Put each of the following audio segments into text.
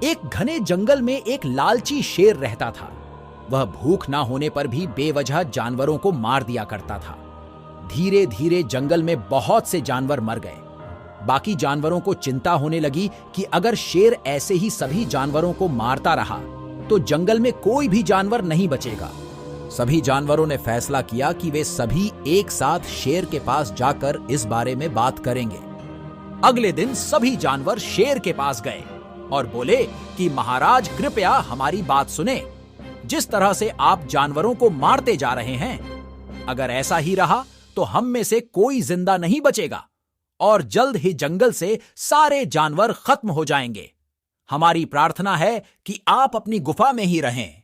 एक घने जंगल में एक लालची शेर रहता था। वह भूख ना होने पर भी बेवजह जानवरों को मार दिया करता था। धीरे धीरे जंगल में बहुत से जानवर मर गए। बाकी जानवरों को चिंता होने लगी कि अगर शेर ऐसे ही सभी जानवरों को मारता रहा तो जंगल में कोई भी जानवर नहीं बचेगा। सभी जानवरों ने फैसला किया कि वे सभी एक साथ शेर के पास जाकर इस बारे में बात करेंगे। अगले दिन सभी जानवर शेर के पास गए और बोले कि महाराज कृपया हमारी बात सुने। जिस तरह से आप जानवरों को मारते जा रहे हैं, अगर ऐसा ही रहा तो हम में से कोई जिंदा नहीं बचेगा और जल्द ही जंगल से सारे जानवर खत्म हो जाएंगे। हमारी प्रार्थना है कि आप अपनी गुफा में ही रहें।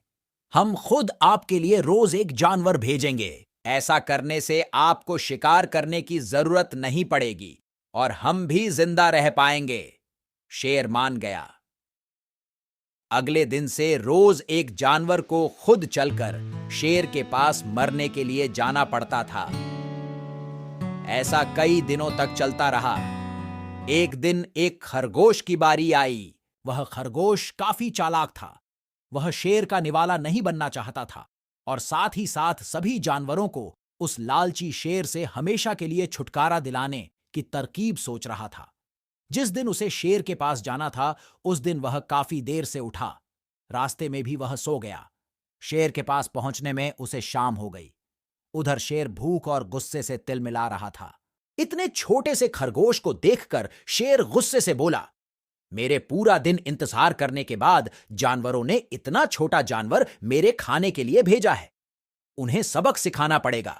हम खुद आपके लिए रोज एक जानवर भेजेंगे। ऐसा करने से आपको शिकार करने की जरूरत नहीं पड़ेगी और हम भी जिंदा रह पाएंगे। शेर मान गया। अगले दिन से रोज एक जानवर को खुद चलकर शेर के पास मरने के लिए जाना पड़ता था। ऐसा कई दिनों तक चलता रहा। एक दिन एक खरगोश की बारी आई। वह खरगोश काफी चालाक था। वह शेर का निवाला नहीं बनना चाहता था और साथ ही साथ सभी जानवरों को उस लालची शेर से हमेशा के लिए छुटकारा दिलाने की तरकीब सोच रहा था। जिस दिन उसे शेर के पास जाना था, उस दिन वह काफी देर से उठा। रास्ते में भी वह सो गया। शेर के पास पहुंचने में उसे शाम हो गई। उधर शेर भूख और गुस्से से तिलमिला रहा था। इतने छोटे से खरगोश को देखकर शेर गुस्से से बोला, मेरे पूरा दिन इंतजार करने के बाद जानवरों ने इतना छोटा जानवर मेरे खाने के लिए भेजा है। उन्हें सबक सिखाना पड़ेगा।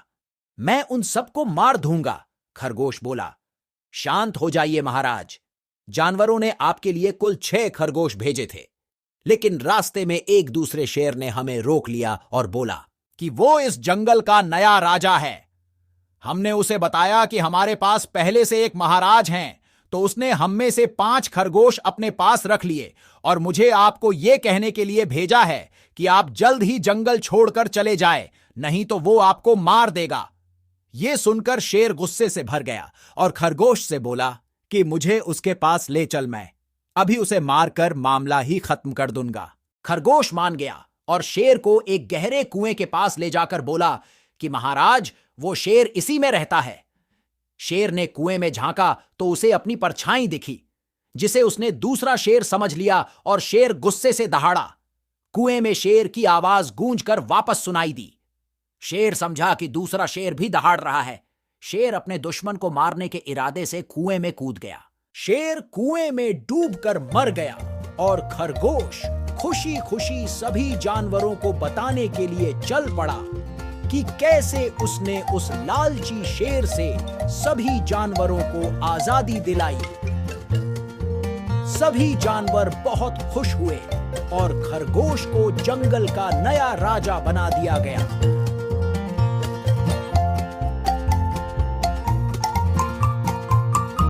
मैं उन सबको मार दूंगा। खरगोश बोला। शांत हो जाइए महाराज। जानवरों ने आपके लिए कुल 6 खरगोश भेजे थे, लेकिन रास्ते में एक दूसरे शेर ने हमें रोक लिया और बोला कि वो इस जंगल का नया राजा है। हमने उसे बताया कि हमारे पास पहले से एक महाराज हैं, तो उसने हम में से 5 खरगोश अपने पास रख लिए और मुझे आपको यह कहने के लिए भेजा है कि आप जल्द ही जंगल छोड़कर चले जाए, नहीं तो वो आपको मार देगा। यह सुनकर शेर गुस्से से भर गया और खरगोश से बोला कि मुझे उसके पास ले चल, मैं अभी उसे मारकर मामला ही खत्म कर दूंगा। खरगोश मान गया और शेर को एक गहरे कुएं के पास ले जाकर बोला कि महाराज, वो शेर इसी में रहता है। शेर ने कुएं में झांका तो उसे अपनी परछाई दिखी, जिसे उसने दूसरा शेर समझ लिया और शेर गुस्से से दहाड़ा। कुएं में शेर की आवाज गूंजकर वापस सुनाई दी। शेर समझा कि दूसरा शेर भी दहाड़ रहा है। शेर अपने दुश्मन को मारने के इरादे से कुएं में कूद गया। शेर कुएं में डूबकर मर गया और खरगोश खुशी खुशी सभी जानवरों को बताने के लिए चल पड़ा कि कैसे उसने उस लालची शेर से सभी जानवरों को आजादी दिलाई। सभी जानवर बहुत खुश हुए और खरगोश को जंगल का नया राजा बना दिया गया।